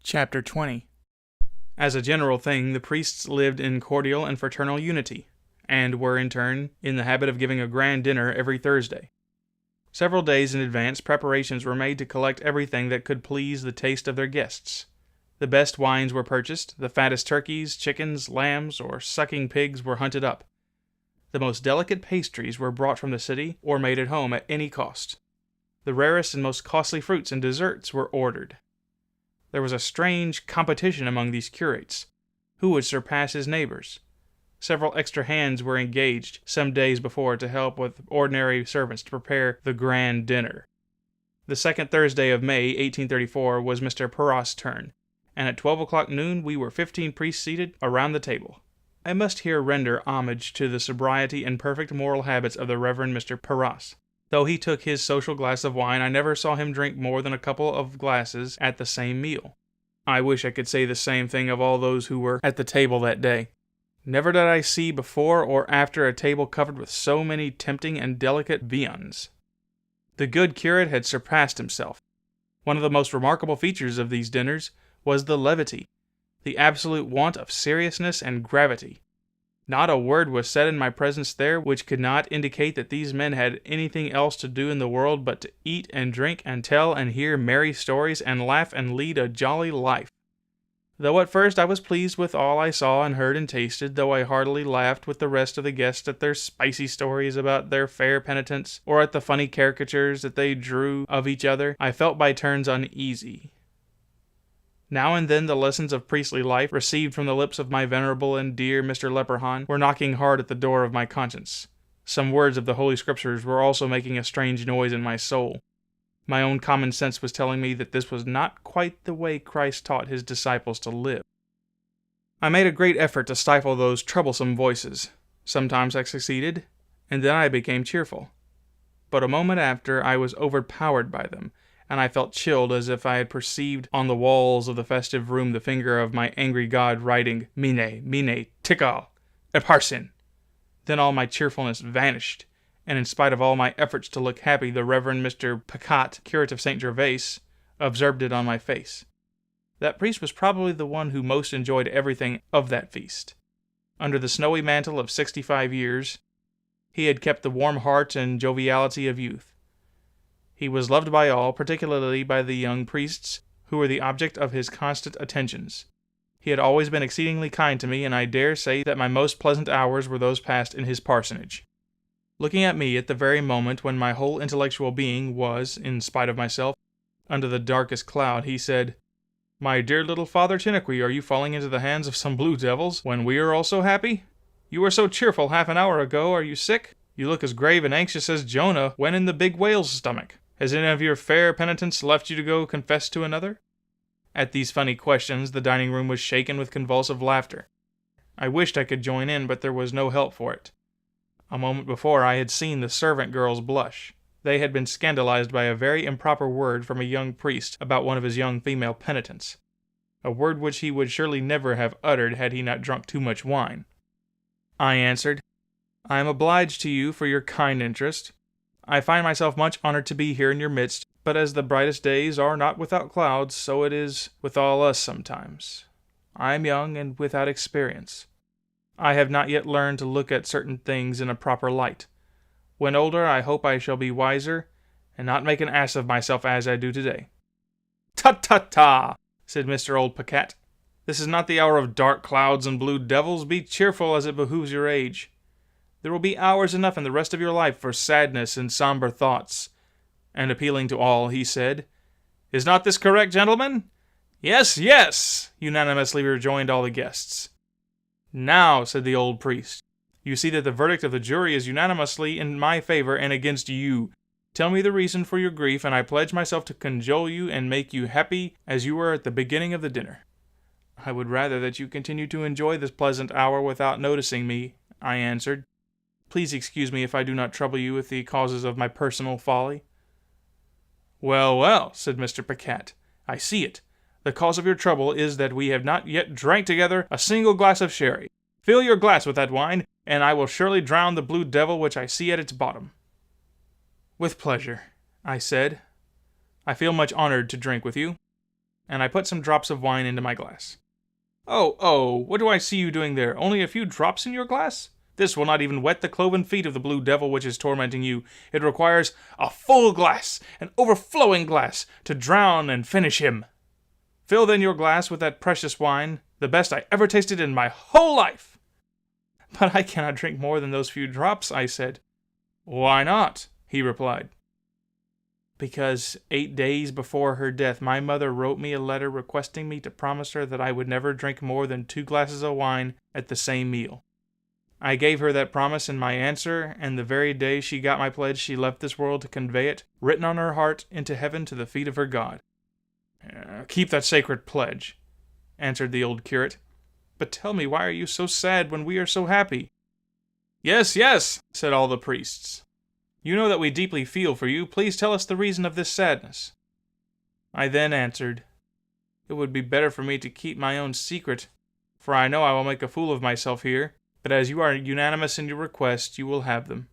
Chapter 20. As a general thing, the priests lived in cordial and fraternal unity, and were in turn in the habit of giving a grand dinner every Thursday. Several days in advance, preparations were made to collect everything that could please the taste of their guests. The best wines were purchased, the fattest turkeys, chickens, lambs, or sucking pigs were hunted up. The most delicate pastries were brought from the city, or made at home at any cost. The rarest and most costly fruits and desserts were ordered. There was a strange competition among these curates. Who would surpass his neighbors? Several extra hands were engaged some days before to help with ordinary servants to prepare the grand dinner. The second Thursday of May, 1834, was Mr. Perrot's turn, and at 12 o'clock noon we were 15 priests seated around the table. I must here render homage to the sobriety and perfect moral habits of the Reverend Mr. Perrot. Though he took his social glass of wine, I never saw him drink more than a couple of glasses at the same meal. I wish I could say the same thing of all those who were at the table that day. Never did I see before or after a table covered with so many tempting and delicate viands. The good curate had surpassed himself. One of the most remarkable features of these dinners was the levity, the absolute want of seriousness and gravity. Not a word was said in my presence there which could not indicate that these men had anything else to do in the world but to eat and drink and tell and hear merry stories and laugh and lead a jolly life. Though at first I was pleased with all I saw and heard and tasted, though I heartily laughed with the rest of the guests at their spicy stories about their fair penitents, or at the funny caricatures that they drew of each other, I felt by turns uneasy. Now and then the lessons of priestly life, received from the lips of my venerable and dear Mr. Leprechaun, were knocking hard at the door of my conscience. Some words of the Holy Scriptures were also making a strange noise in my soul. My own common sense was telling me that this was not quite the way Christ taught his disciples to live. I made a great effort to stifle those troublesome voices. Sometimes I succeeded, and then I became cheerful. But a moment after I was overpowered by them, and I felt chilled as if I had perceived on the walls of the festive room the finger of my angry God writing, Mene, Tikal, Eparsin. Then all my cheerfulness vanished, and in spite of all my efforts to look happy, the Reverend Mr. Pacat, curate of St. Gervais, observed it on my face. That priest was probably the one who most enjoyed everything of that feast. Under the snowy mantle of 65 years, he had kept the warm heart and joviality of youth. He was loved by all, particularly by the young priests, who were the object of his constant attentions. He had always been exceedingly kind to me, and I dare say that my most pleasant hours were those passed in his parsonage. Looking at me at the very moment when my whole intellectual being was, in spite of myself, under the darkest cloud, he said, "My dear little Father Chiniquy, are you falling into the hands of some blue devils, when we are all so happy? You were so cheerful half an hour ago. Are you sick? You look as grave and anxious as Jonah when in the big whale's stomach. Has any of your fair penitents left you to go confess to another?" At these funny questions, the dining room was shaken with convulsive laughter. I wished I could join in, but there was no help for it. A moment before I had seen the servant girls blush. They had been scandalized by a very improper word from a young priest about one of his young female penitents. A word which he would surely never have uttered had he not drunk too much wine. I answered, "I am obliged to you for your kind interest. I find myself much honored to be here in your midst, but as the brightest days are not without clouds, so it is with all us sometimes. I am young and without experience. I have not yet learned to look at certain things in a proper light. When older, I hope I shall be wiser, and not make an ass of myself as I do today." "Tut, tut, ta!" said Mr. Old Pacat. "This is not the hour of dark clouds and blue devils. Be cheerful as it behooves your age. There will be hours enough in the rest of your life for sadness and somber thoughts." And appealing to all, he said, "Is not this correct, gentlemen?" "Yes, yes!" unanimously rejoined all the guests. "Now," said the old priest, "you see that the verdict of the jury is unanimously in my favor and against you. Tell me the reason for your grief, and I pledge myself to cajole you and make you happy as you were at the beginning of the dinner." "I would rather that you continue to enjoy this pleasant hour without noticing me," I answered. "Please excuse me if I do not trouble you with the causes of my personal folly." "Well, well," said Mr. Pacat, "I see it. The cause of your trouble is that we have not yet drank together a single glass of sherry. Fill your glass with that wine, and I will surely drown the blue devil which I see at its bottom." "With pleasure," I said. "I feel much honored to drink with you." and I put some drops of wine into my glass. Oh, what do I see you doing there? Only a few drops in your glass? This will not even wet the cloven feet of the blue devil which is tormenting you. It requires a full glass, an overflowing glass, to drown and finish him. Fill then your glass with that precious wine, the best I ever tasted in my whole life. But I cannot drink more than those few drops, I said. Why not? He replied. Because 8 days before her death, my mother wrote me a letter requesting me to promise her that I would never drink more than 2 glasses of wine at the same meal. I gave her that promise in my answer, and the very day she got my pledge, she left this world to convey it, written on her heart, into heaven to the feet of her God. Keep that sacred pledge, answered the old curate. But tell me, why are you so sad when we are so happy? Yes, said all the priests. You know that we deeply feel for you. Please tell us the reason of this sadness. I then answered, It would be better for me to keep my own secret, for I know I will make a fool of myself here, but as you are unanimous in your request, you will have them.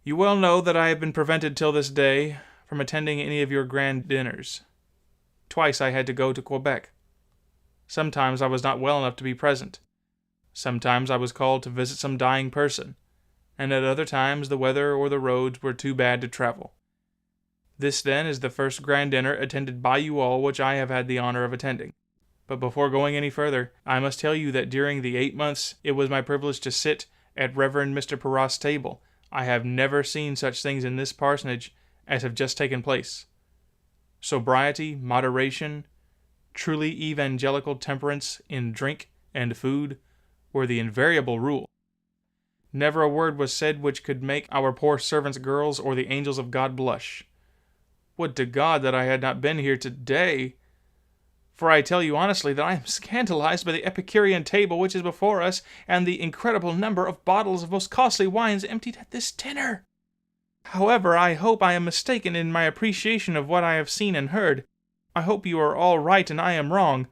You well know that I have been prevented till this day from attending any of your grand dinners. Twice I had to go to Quebec. Sometimes I was not well enough to be present. Sometimes I was called to visit some dying person, and at other times the weather or the roads were too bad to travel. This, then, is the first grand dinner attended by you all which I have had the honor of attending. But before going any further, I must tell you that during the 8 months it was my privilege to sit at Reverend Mr. Perrot's table, I have never seen such things in this parsonage as have just taken place. Sobriety, moderation, truly evangelical temperance in drink and food were the invariable rule. Never a word was said which could make our poor servants' girls or the angels of God blush. Would to God that I had not been here today! For I tell you honestly that I am scandalized by the Epicurean table which is before us, and the incredible number of bottles of most costly wines emptied at this dinner. However, I hope I am mistaken in my appreciation of what I have seen and heard. I hope you are all right and I am wrong.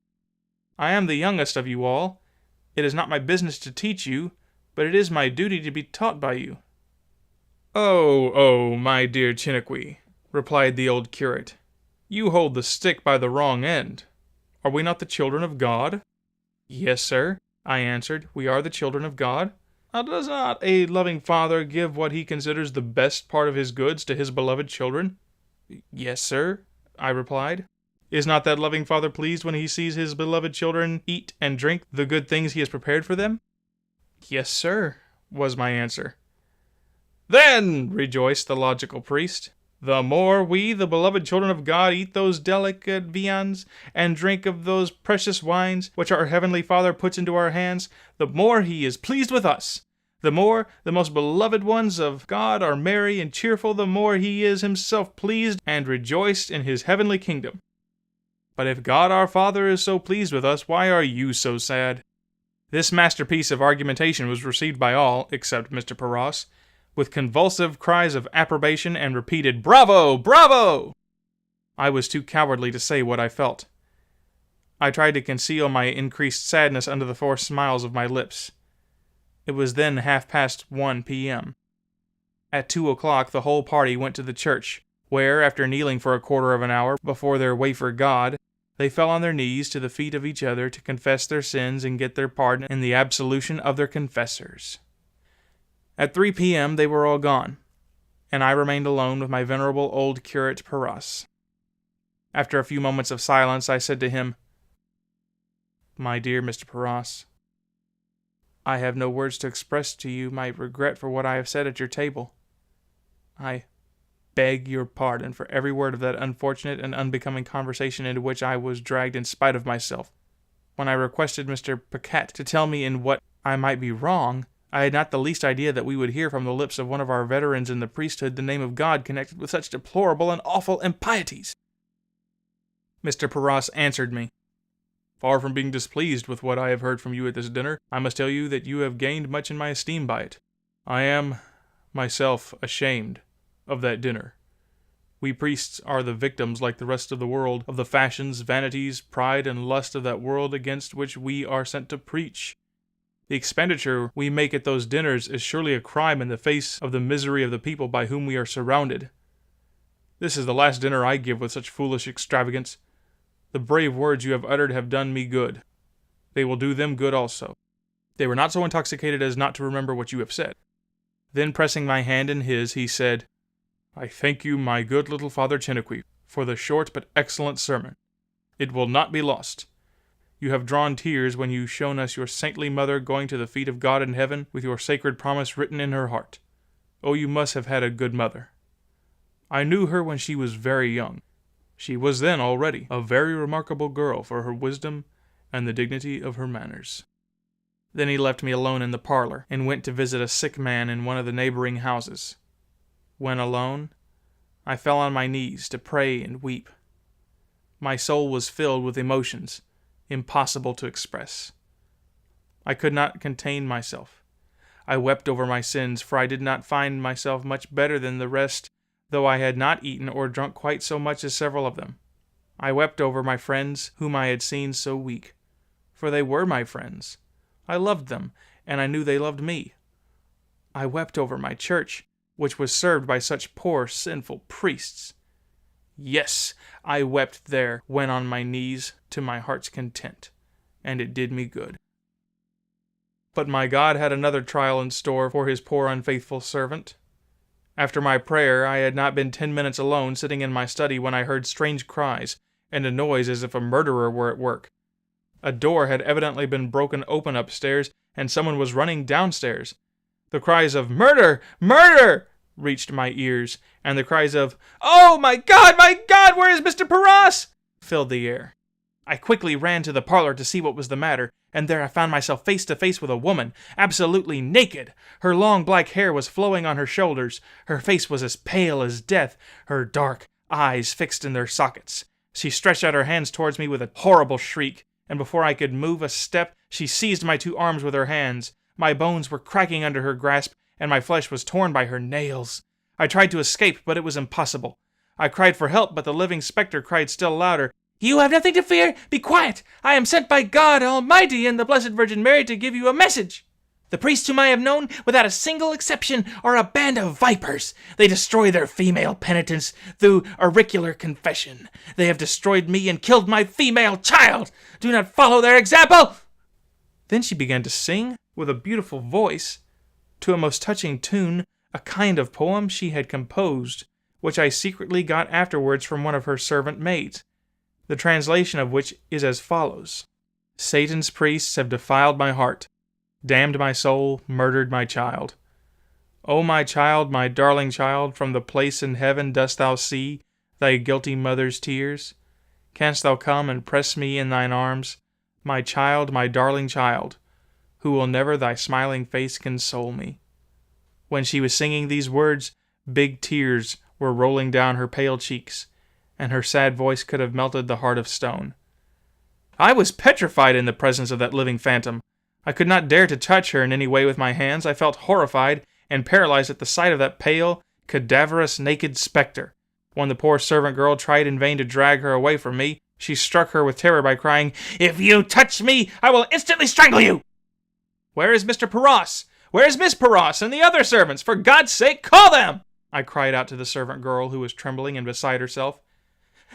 I am the youngest of you all. It is not my business to teach you, but it is my duty to be taught by you. Oh, my dear Chiniquy, replied the old curate, you hold the stick by the wrong end. Are we not the children of God? Yes, sir, I answered, we are the children of God. Does not a loving father give what he considers the best part of his goods to his beloved children? Yes, sir, I replied. Is not that loving father pleased when he sees his beloved children eat and drink the good things he has prepared for them? Yes, sir, was my answer. Then, rejoiced the logical priest, the more we, the beloved children of God, eat those delicate viands and drink of those precious wines which our heavenly Father puts into our hands, the more he is pleased with us. The more the most beloved ones of God are merry and cheerful, the more he is himself pleased and rejoiced in his heavenly kingdom. But if God our Father is so pleased with us, why are you so sad? This masterpiece of argumentation was received by all, except Mr. Perrot, with convulsive cries of approbation and repeated, "Bravo! Bravo!" I was too cowardly to say what I felt. I tried to conceal my increased sadness under the forced smiles of my lips. It was then 1:30 p.m. At 2 o'clock the whole party went to the church, where, after kneeling for a quarter of an hour before their wafer god, they fell on their knees to the feet of each other to confess their sins and get their pardon in the absolution of their confessors. At 3 p.m. they were all gone, and I remained alone with my venerable old curate Perrot. After a few moments of silence, I said to him, "My dear Mr. Perrot, I have no words to express to you my regret for what I have said at your table. I beg your pardon for every word of that unfortunate and unbecoming conversation into which I was dragged in spite of myself. When I requested Mr. Paquette to tell me in what I might be wrong, I had not the least idea that we would hear from the lips of one of our veterans in the priesthood the name of God connected with such deplorable and awful impieties." Mr. Perrot answered me, "Far from being displeased with what I have heard from you at this dinner, I must tell you that you have gained much in my esteem by it. I am, myself, ashamed of that dinner. We priests are the victims, like the rest of the world, of the fashions, vanities, pride, and lust of that world against which we are sent to preach. The expenditure we make at those dinners is surely a crime in the face of the misery of the people by whom we are surrounded. This is the last dinner I give with such foolish extravagance. The brave words you have uttered have done me good. They will do them good also. They were not so intoxicated as not to remember what you have said." Then pressing my hand in his, he said, "I thank you, my good little Father Chiniquy, for the short but excellent sermon. It will not be lost. You have drawn tears when you shown us your saintly mother going to the feet of God in heaven with your sacred promise written in her heart. Oh, you must have had a good mother. I knew her when she was very young. She was then already a very remarkable girl for her wisdom and the dignity of her manners." Then he left me alone in the parlor, and went to visit a sick man in one of the neighboring houses. When alone, I fell on my knees to pray and weep. My soul was filled with emotions impossible to express. I could not contain myself. I wept over my sins, for I did not find myself much better than the rest, though I had not eaten or drunk quite so much as several of them. I wept over my friends, whom I had seen so weak, for they were my friends. I loved them, and I knew they loved me. I wept over my church, which was served by such poor, sinful priests. Yes, I wept there, when on my knees, to my heart's content, and it did me good. But my God had another trial in store for his poor unfaithful servant. After my prayer, I had not been 10 minutes alone sitting in my study when I heard strange cries, and a noise as if a murderer were at work. A door had evidently been broken open upstairs, and someone was running downstairs. The cries of "Murder! Murder!" reached my ears, and the cries of "Oh, my God, where is Mr. Parras?" filled the air. I quickly ran to the parlor to see what was the matter, and there I found myself face to face with a woman, absolutely naked. Her long black hair was flowing on her shoulders, her face was as pale as death, her dark eyes fixed in their sockets. She stretched out her hands towards me with a horrible shriek, and before I could move a step, she seized my 2 arms with her hands. My bones were cracking under her grasp, and my flesh was torn by her nails. I tried to escape, but it was impossible. I cried for help, but the living spectre cried still louder, "You have nothing to fear! Be quiet! I am sent by God Almighty and the Blessed Virgin Mary to give you a message. The priests whom I have known, without a single exception, are a band of vipers. They destroy their female penitents through auricular confession. They have destroyed me and killed my female child. Do not follow their example!" Then she began to sing, with a beautiful voice, to a most touching tune, a kind of poem she had composed, which I secretly got afterwards from one of her servant maids, the translation of which is as follows: "Satan's priests have defiled my heart, damned my soul, murdered my child. O my child, my darling child, from the place in heaven dost thou see thy guilty mother's tears? Canst thou come and press me in thine arms, my child, my darling child, who will never thy smiling face console me?" When she was singing these words, big tears were rolling down her pale cheeks, and her sad voice could have melted the heart of stone. I was petrified in the presence of that living phantom. I could not dare to touch her in any way with my hands. I felt horrified and paralyzed at the sight of that pale, cadaverous, naked spectre. When the poor servant girl tried in vain to drag her away from me, she struck her with terror by crying, "If you touch me, I will instantly strangle you!" "Where is Mr. Parras? Where is Miss Parras and the other servants? For God's sake, call them!" I cried out to the servant girl, who was trembling and beside herself.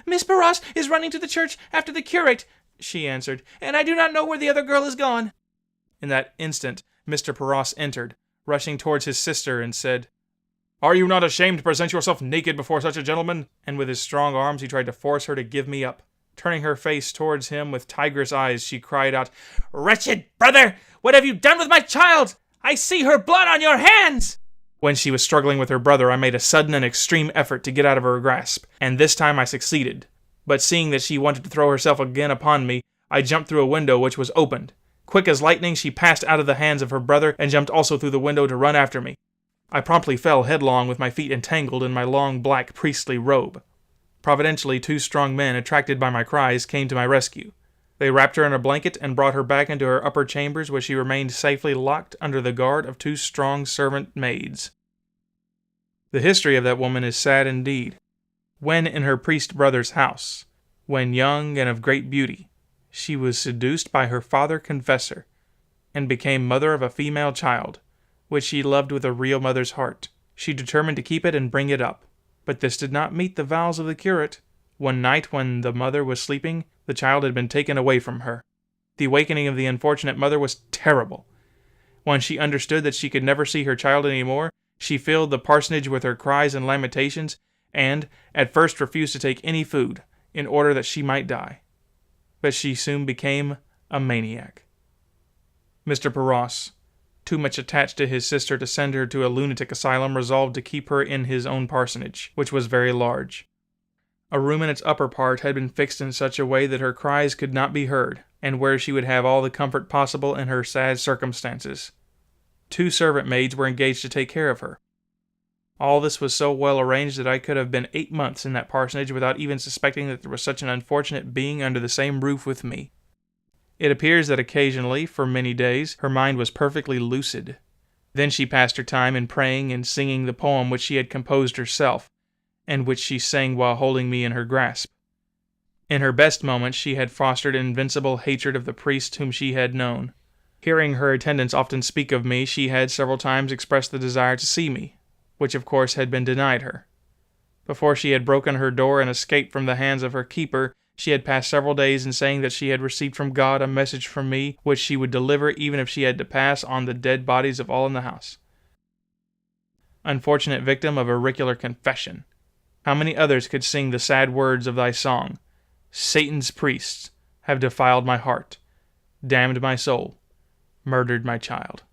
"Miss Parras is running to the church after the curate," she answered, "and I do not know where the other girl is gone." In that instant, Mr. Parras entered, rushing towards his sister, and said, "Are you not ashamed to present yourself naked before such a gentleman?" And with his strong arms he tried to force her to give me up. Turning her face towards him with tigress eyes, she cried out, "Wretched brother, what have you done with my child? I see her blood on your hands!" When she was struggling with her brother, I made a sudden and extreme effort to get out of her grasp, and this time I succeeded. But seeing that she wanted to throw herself again upon me, I jumped through a window which was opened. Quick as lightning, she passed out of the hands of her brother and jumped also through the window to run after me. I promptly fell headlong with my feet entangled in my long black priestly robe. Providentially, 2 strong men, attracted by my cries, came to my rescue. They wrapped her in a blanket and brought her back into her upper chambers, where she remained safely locked under the guard of 2 strong servant maids. The history of that woman is sad indeed. When in her priest brother's house, when young and of great beauty, she was seduced by her father confessor, and became mother of a female child, which she loved with a real mother's heart. She determined to keep it and bring it up. But this did not meet the vows of the curate. One night when the mother was sleeping, The child had been taken away from her. The awakening of the unfortunate mother was terrible. When she understood that she could never see her child any more, she filled the parsonage with her cries and lamentations, and at first refused to take any food, in order that she might die. But she soon became a maniac. Mr. Perross, too much attached to his sister to send her to a lunatic asylum, resolved to keep her in his own parsonage, which was very large. A room in its upper part had been fixed in such a way that her cries could not be heard, and where she would have all the comfort possible in her sad circumstances. 2 servant maids were engaged to take care of her. All this was so well arranged that I could have been 8 months in that parsonage without even suspecting that there was such an unfortunate being under the same roof with me. It appears that occasionally, for many days, her mind was perfectly lucid. Then she passed her time in praying and singing the poem which she had composed herself, and which she sang while holding me in her grasp. In her best moments she had fostered an invincible hatred of the priest whom she had known. Hearing her attendants often speak of me, she had several times expressed the desire to see me, which of course had been denied her. Before she had broken her door and escaped from the hands of her keeper, she had passed several days in saying that she had received from God a message from me which she would deliver even if she had to pass on the dead bodies of all in the house. Unfortunate victim of auricular confession! How many others could sing the sad words of thy song? Satan's priests have defiled my heart, damned my soul, murdered my child.